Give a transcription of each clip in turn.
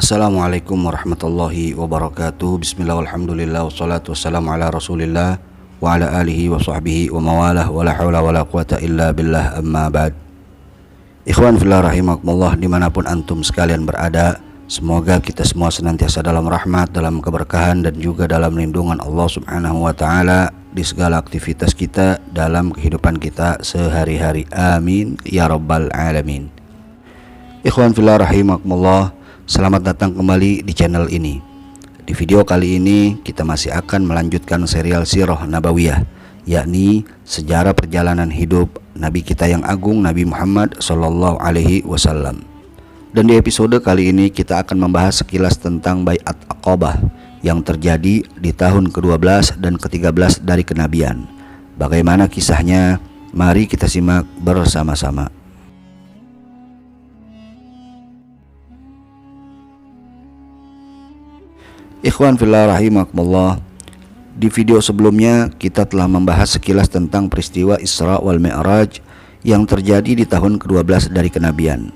Assalamualaikum warahmatullahi wabarakatuh. Bismillah, alhamdulillah, wassalatu wassalamu ala rasulillah wa ala alihi wa sahbihi wa mawalah wa la hawla wa la quwata illa billah, amma ba'd. Ikhwan fillah rahimakumullah, dimanapun antum sekalian berada, semoga kita semua senantiasa dalam rahmat, dalam keberkahan, dan juga dalam lindungan Allah subhanahu wa ta'ala di segala aktivitas kita dalam kehidupan kita sehari-hari. Amin ya rabbal alamin. Ikhwan fillah rahimakumullah, selamat datang kembali di channel ini. Di video kali ini kita masih akan melanjutkan serial Sirah Nabawiyah, yakni sejarah perjalanan hidup Nabi kita yang agung, Nabi Muhammad Sallallahu Alaihi Wasallam. Dan di episode kali ini kita akan membahas sekilas tentang Bai'at Aqabah yang terjadi di tahun ke-12 dan ke-13 dari kenabian. Bagaimana kisahnya? Mari kita simak bersama-sama. Ikhwan fillah rahimakumullah, di video sebelumnya kita telah membahas sekilas tentang peristiwa Isra wal Mi'raj yang terjadi di tahun ke-12 dari kenabian.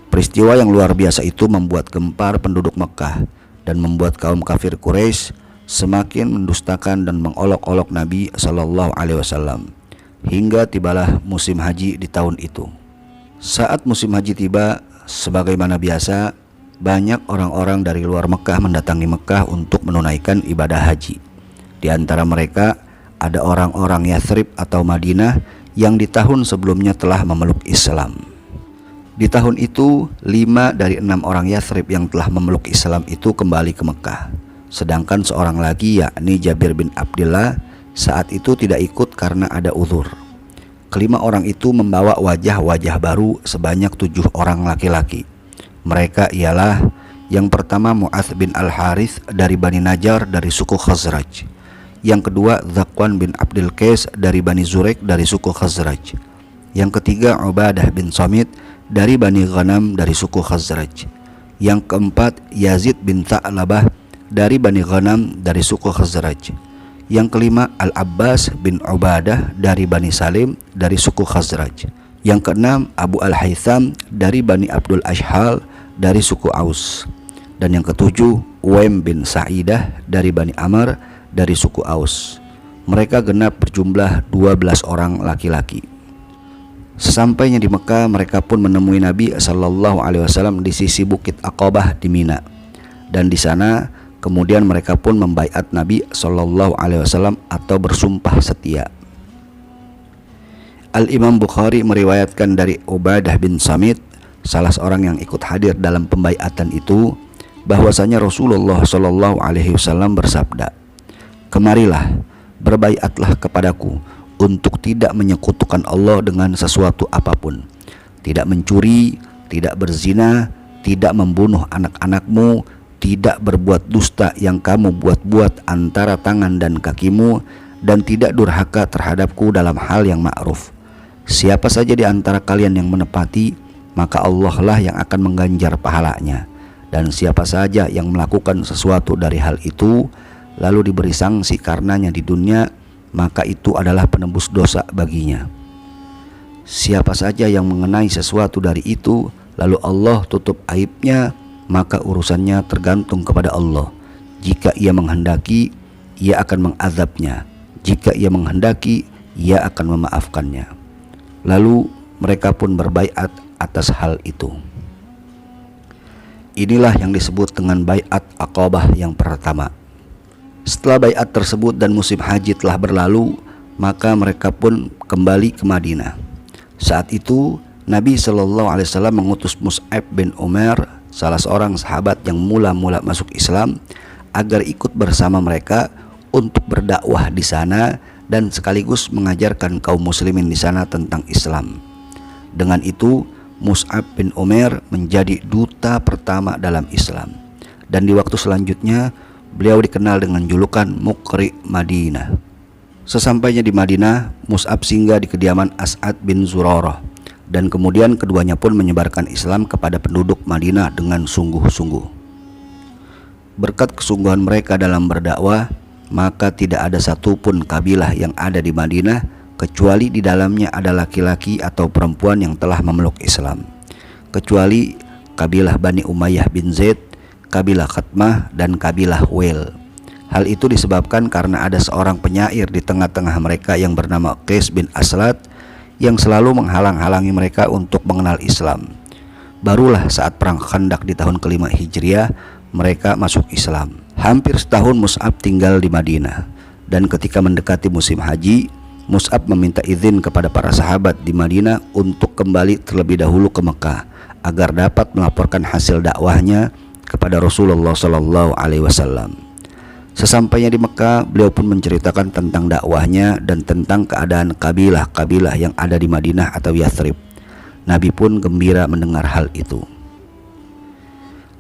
Peristiwa yang luar biasa itu membuat gempar penduduk Mekah dan membuat kaum kafir Quraisy semakin mendustakan dan mengolok-olok Nabi Sallallahu Alaihi Wasallam hingga tibalah musim haji di tahun itu. Saat musim haji tiba, sebagaimana biasa, banyak orang-orang dari luar Mekah mendatangi Mekah untuk menunaikan ibadah haji. Di antara mereka ada orang-orang Yathrib atau Madinah yang di tahun sebelumnya telah memeluk Islam. Di tahun itu 5 dari 6 orang Yathrib yang telah memeluk Islam itu kembali ke Mekah. Sedangkan seorang lagi, yakni Jabir bin Abdullah, saat itu tidak ikut karena ada uzur. Kelima orang itu membawa wajah-wajah baru sebanyak 7 orang laki-laki. Mereka ialah yang pertama Mu'adz bin Al-Harith dari Bani Najjar dari suku Khazraj. Yang kedua Zakwan bin Abdul Qais dari Bani Zurek dari suku Khazraj. Yang ketiga Ubadah bin Samit dari Bani Ghanam dari suku Khazraj. Yang keempat Yazid bin Tha'labah dari Bani Ghanam dari suku Khazraj. Yang kelima Al-Abbas bin Ubadah dari Bani Salim dari suku Khazraj. Yang keenam Abu Al-Haytham dari Bani Abdul Ashhal dari suku Aus. Dan yang ketujuh Uwaim bin Sa'idah dari Bani Amr dari suku Aus. Mereka genap berjumlah 12 orang laki-laki. Sesampainya di Mekah, mereka pun menemui Nabi Sallallahu Alaihi Wasallam di sisi Bukit Aqabah di Mina. Dan di sana kemudian mereka pun membaiat Nabi Sallallahu Alaihi Wasallam atau bersumpah setia. Al-Imam Bukhari meriwayatkan dari Ubadah bin Samit, salah seorang yang ikut hadir dalam pembaiatan itu, bahwasanya Rasulullah Shallallahu Alaihi Wasallam bersabda, "Kemarilah, berbaiatlah kepadaku untuk tidak menyekutukan Allah dengan sesuatu apapun, tidak mencuri, tidak berzina, tidak membunuh anak-anakmu, tidak berbuat dusta yang kamu buat-buat antara tangan dan kakimu, dan tidak durhaka terhadapku dalam hal yang ma'ruf. Siapa saja di antara kalian yang menepati, maka Allah lah yang akan mengganjar pahalanya. Dan siapa saja yang melakukan sesuatu dari hal itu, lalu diberi sanksi karenanya di dunia, maka itu adalah penembus dosa baginya. Siapa saja yang mengenai sesuatu dari itu, lalu Allah tutup aibnya, maka urusannya tergantung kepada Allah. Jika ia menghendaki, ia akan mengazabnya. Jika ia menghendaki, ia akan memaafkannya." Lalu mereka pun berbaiat atas hal itu. Inilah yang disebut dengan Bai'at Aqabah yang pertama. Setelah baiat tersebut dan musim haji telah berlalu, maka mereka pun kembali ke Madinah. Saat itu Nabi Shallallahu Alaihi Wasallam mengutus Mus'ab bin Umair, salah seorang sahabat yang mula-mula masuk Islam, agar ikut bersama mereka untuk berdakwah di sana dan sekaligus mengajarkan kaum muslimin di sana tentang Islam. Dengan itu Mus'ab bin Umair menjadi duta pertama dalam Islam, dan di waktu selanjutnya beliau dikenal dengan julukan Muqri Madinah. Sesampainya di Madinah, Mus'ab singgah di kediaman As'ad bin Zurarah, dan kemudian keduanya pun menyebarkan Islam kepada penduduk Madinah dengan sungguh-sungguh. Berkat kesungguhan mereka dalam berdakwah, maka tidak ada satupun kabilah yang ada di Madinah kecuali di dalamnya ada laki-laki atau perempuan yang telah memeluk Islam, kecuali kabilah Bani Umayyah bin Zaid, kabilah Khatmah, dan kabilah Wail. Hal itu disebabkan karena ada seorang penyair di tengah-tengah mereka yang bernama Qais bin Aslat yang selalu menghalang-halangi mereka untuk mengenal Islam. Barulah saat perang Khandaq di tahun kelima Hijriah mereka masuk Islam. Hampir setahun Mus'ab tinggal di Madinah, dan ketika mendekati musim haji, Mus'ab meminta izin kepada para sahabat di Madinah untuk kembali terlebih dahulu ke Mekah agar dapat melaporkan hasil dakwahnya kepada Rasulullah SAW. Sesampainya di Mekah, beliau pun menceritakan tentang dakwahnya dan tentang keadaan kabilah-kabilah yang ada di Madinah atau Yathrib. Nabi pun gembira mendengar hal itu.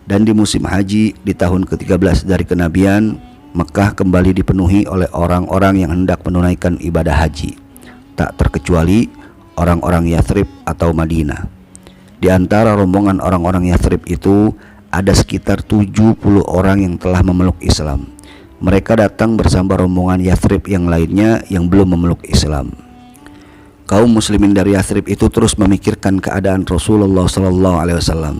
Dan di musim haji di tahun ke-13 dari kenabian, Mekah kembali dipenuhi oleh orang-orang yang hendak menunaikan ibadah haji, tak terkecuali orang-orang Yathrib atau Madinah. Di antara rombongan orang-orang Yathrib itu ada sekitar 70 orang yang telah memeluk Islam. Mereka datang bersama rombongan Yathrib yang lainnya yang belum memeluk Islam. Kaum muslimin dari Yathrib itu terus memikirkan keadaan Rasulullah SAW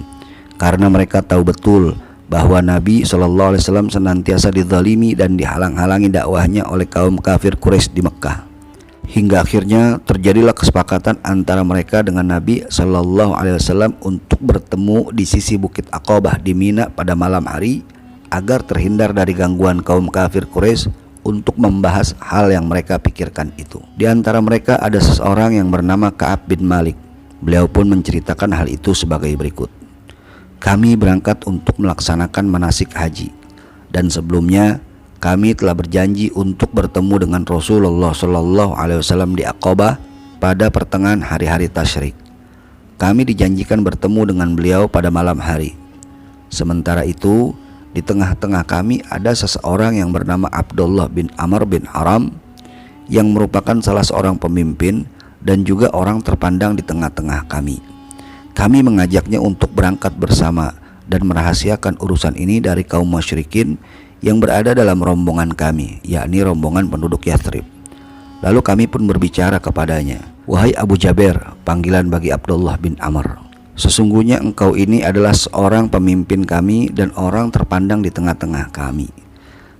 karena mereka tahu betul bahwa Nabi SAW senantiasa dizalimi dan dihalang-halangi dakwahnya oleh kaum kafir Quraisy di Mekah. Hingga akhirnya terjadilah kesepakatan antara mereka dengan Nabi SAW untuk bertemu di sisi Bukit Aqabah di Mina pada malam hari agar terhindar dari gangguan kaum kafir Quraisy untuk membahas hal yang mereka pikirkan itu. Di antara mereka ada seseorang yang bernama Ka'ab bin Malik. Beliau pun menceritakan hal itu sebagai berikut. Kami berangkat untuk melaksanakan manasik haji, dan sebelumnya kami telah berjanji untuk bertemu dengan Rasulullah SAW di Aqabah pada pertengahan hari-hari tasyrik. Kami dijanjikan bertemu dengan beliau pada malam hari. Sementara itu, di tengah-tengah kami ada seseorang yang bernama Abdullah bin Amr bin Haram yang merupakan salah seorang pemimpin dan juga orang terpandang di tengah-tengah kami. Kami mengajaknya untuk berangkat bersama dan merahasiakan urusan ini dari kaum musyrikin yang berada dalam rombongan kami, yakni rombongan penduduk Yathrib. Lalu kami pun berbicara kepadanya, "Wahai Abu Jaber," panggilan bagi Abdullah bin Amr, "sesungguhnya engkau ini adalah seorang pemimpin kami dan orang terpandang di tengah-tengah kami.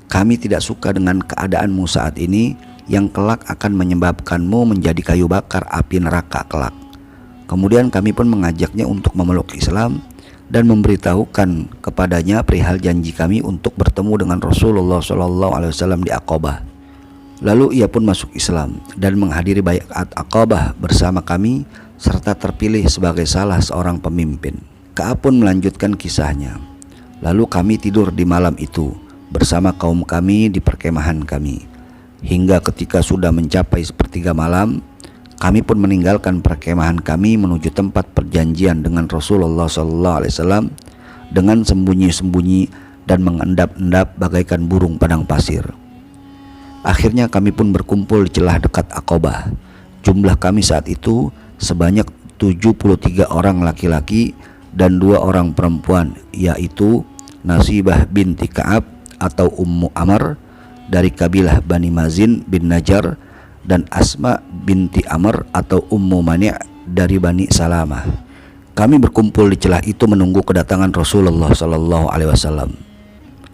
Kami tidak suka dengan keadaanmu saat ini yang kelak akan menyebabkanmu menjadi kayu bakar api neraka kelak." Kemudian kami pun mengajaknya untuk memeluk Islam dan memberitahukan kepadanya perihal janji kami untuk bertemu dengan Rasulullah SAW di Aqabah. Lalu ia pun masuk Islam dan menghadiri baiat Aqabah bersama kami serta terpilih sebagai salah seorang pemimpin. Ka'ab pun melanjutkan kisahnya. Lalu kami tidur di malam itu bersama kaum kami di perkemahan kami. Hingga ketika sudah mencapai sepertiga malam, kami pun meninggalkan perkemahan kami menuju tempat perjanjian dengan Rasulullah SAW dengan sembunyi-sembunyi dan mengendap-endap bagaikan burung padang pasir. Akhirnya kami pun berkumpul di celah dekat Aqabah. Jumlah kami saat itu sebanyak 73 orang laki-laki dan 2 orang perempuan, yaitu Nasibah binti Ka'ab atau Ummu Amr dari kabilah Bani Mazin bin Najjar dan Asma binti Amr atau Ummu Mani' dari Bani Salamah. Kami berkumpul di celah itu menunggu kedatangan Rasulullah SAW.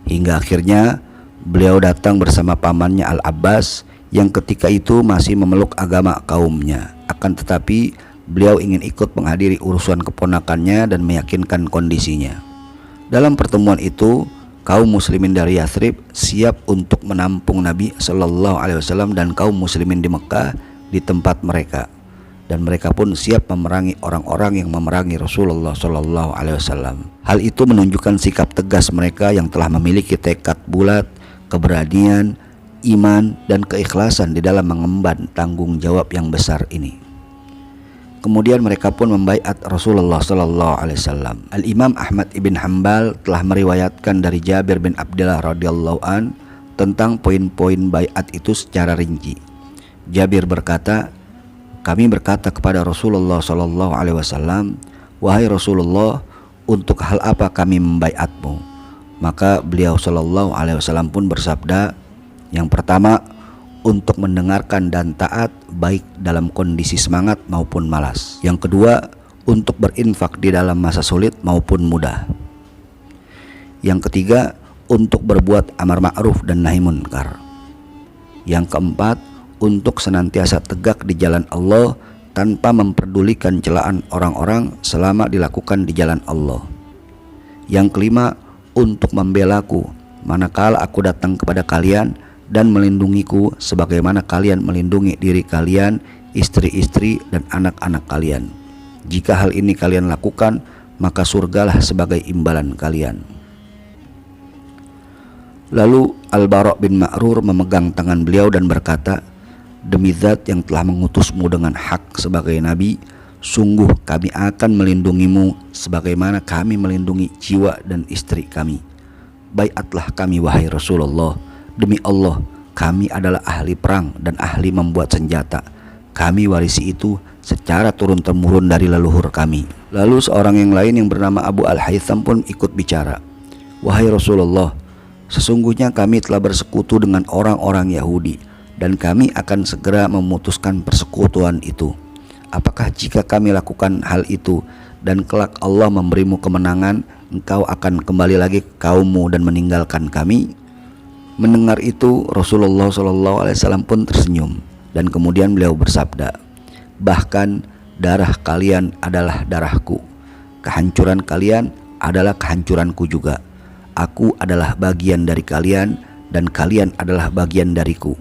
Hingga akhirnya beliau datang bersama pamannya Al-Abbas yang ketika itu masih memeluk agama kaumnya. Akan tetapi beliau ingin ikut menghadiri urusan keponakannya dan meyakinkan kondisinya. Dalam pertemuan itu, kaum muslimin dari Yathrib siap untuk menampung Nabi SAW dan kaum muslimin di Mekah di tempat mereka, dan mereka pun siap memerangi orang-orang yang memerangi Rasulullah SAW. Hal itu menunjukkan sikap tegas mereka yang telah memiliki tekad bulat, keberanian, iman, dan keikhlasan di dalam mengemban tanggung jawab yang besar ini. Kemudian mereka pun membaiat Rasulullah SAW. Al-Imam Ahmad ibn Hanbal telah meriwayatkan dari Jabir bin Abdullah radhiyallahu an tentang poin-poin baiat itu secara rinci. Jabir berkata, kami berkata kepada Rasulullah SAW, "Wahai Rasulullah, untuk hal apa kami membaiatmu?" Maka beliau SAW pun bersabda, "Yang pertama, untuk mendengarkan dan taat baik dalam kondisi semangat maupun malas. Yang kedua, untuk berinfak di dalam masa sulit maupun mudah. Yang ketiga, untuk berbuat amar ma'ruf dan nahi munkar. Yang keempat, untuk senantiasa tegak di jalan Allah tanpa memperdulikan celaan orang-orang selama dilakukan di jalan Allah. Yang kelima, untuk membelaku manakala aku datang kepada kalian dan melindungiku sebagaimana kalian melindungi diri kalian, istri-istri dan anak-anak kalian. Jika hal ini kalian lakukan, maka surgalah sebagai imbalan kalian. Lalu Al-Bara' bin Ma'rur memegang tangan beliau dan berkata, demi zat yang telah mengutusmu dengan hak sebagai nabi, sungguh kami akan melindungimu sebagaimana kami melindungi jiwa dan istri kami. Baiatlah kami wahai Rasulullah, demi Allah kami adalah ahli perang dan ahli membuat senjata. Kami warisi itu secara turun-temurun dari leluhur kami. Lalu seorang yang lain yang bernama Abu Al-Haytham pun ikut bicara. Wahai Rasulullah, sesungguhnya kami telah bersekutu dengan orang-orang Yahudi dan kami akan segera memutuskan persekutuan itu. Apakah jika kami lakukan hal itu dan kelak Allah memberimu kemenangan, engkau akan kembali lagi ke kaummu dan meninggalkan kami? Mendengar itu Rasulullah SAW pun tersenyum dan kemudian beliau bersabda, bahkan darah kalian adalah darahku, kehancuran kalian adalah kehancuranku juga. Aku adalah bagian dari kalian dan kalian adalah bagian dariku.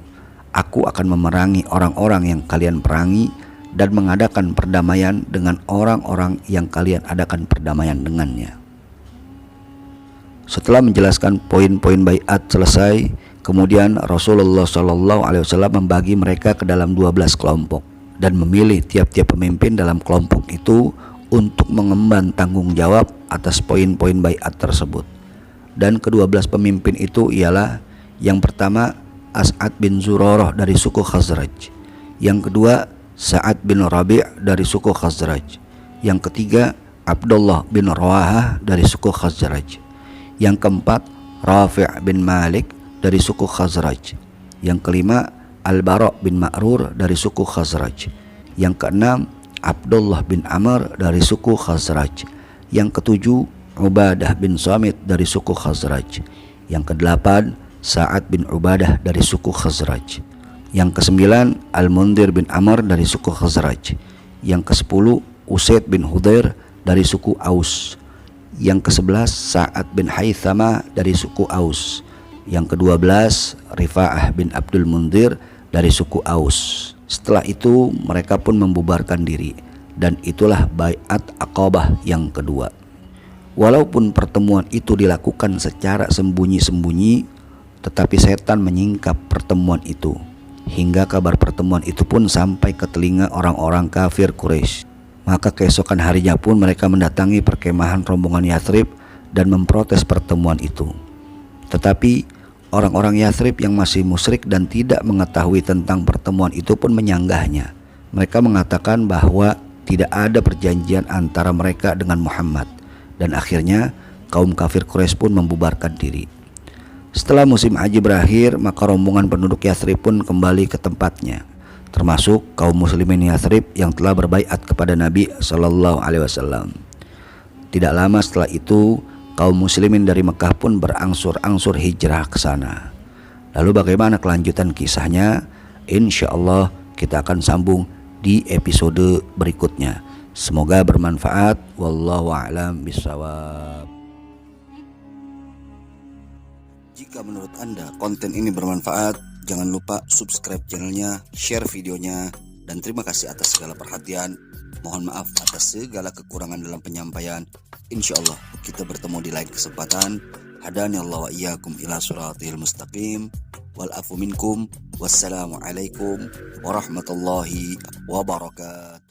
Aku akan memerangi orang-orang yang kalian perangi dan mengadakan perdamaian dengan orang-orang yang kalian adakan perdamaian dengannya. Setelah menjelaskan poin-poin baiat selesai, kemudian Rasulullah SAW membagi mereka ke dalam 12 kelompok dan memilih tiap-tiap pemimpin dalam kelompok itu untuk mengemban tanggung jawab atas poin-poin baiat tersebut. Dan ke-12 pemimpin itu ialah, yang pertama As'ad bin Zurarah dari suku Khazraj, yang kedua Sa'ad bin Rabi' dari suku Khazraj, yang ketiga Abdullah bin Rawahah dari suku Khazraj, yang keempat Rafi' bin Malik dari suku Khazraj, yang kelima Al-Bara' bin Ma'rur dari suku Khazraj, yang keenam Abdullah bin Amr dari suku Khazraj, yang ketujuh Ubadah bin Samit dari suku Khazraj, yang kedelapan Sa'ad bin Ubadah dari suku Khazraj, yang kesembilan Al-Mundhir bin Amr dari suku Khazraj, yang kesepuluh Usaid bin Hudair dari suku Aus, yang ke-11 Sa'ad bin Haythama dari suku Aus, yang ke-12 Rifa'ah bin Abdul Mundhir dari suku Aus. Setelah itu mereka pun membubarkan diri, dan itulah baiat Aqabah yang kedua. Walaupun pertemuan itu dilakukan secara sembunyi-sembunyi, tetapi setan menyingkap pertemuan itu, hingga kabar pertemuan itu pun sampai ke telinga orang-orang kafir Quraisy. Maka keesokan harinya pun mereka mendatangi perkemahan rombongan Yathrib dan memprotes pertemuan itu. Tetapi orang-orang Yathrib yang masih musyrik dan tidak mengetahui tentang pertemuan itu pun menyanggahnya. Mereka mengatakan bahwa tidak ada perjanjian antara mereka dengan Muhammad, dan akhirnya kaum kafir Quraisy pun membubarkan diri. Setelah musim haji berakhir, maka rombongan penduduk Yathrib pun kembali ke tempatnya, termasuk kaum muslimin Yathrib yang telah berbaiat kepada Nabi SAW. Tidak lama setelah itu, kaum muslimin dari Mekah pun berangsur-angsur hijrah ke sana. Lalu bagaimana kelanjutan kisahnya? Insya Allah kita akan sambung di episode berikutnya. Semoga bermanfaat. Wallahu a'lam bishawab. Jika menurut Anda konten ini bermanfaat, jangan lupa subscribe channelnya, share videonya, dan terima kasih atas segala perhatian. Mohon maaf atas segala kekurangan dalam penyampaian. Insya Allah kita bertemu di lain kesempatan. Hadani Allah wa iyyakum ila siratil mustaqim. Wal afu minkum. Wassalamualaikum warahmatullahi wabarakatuh.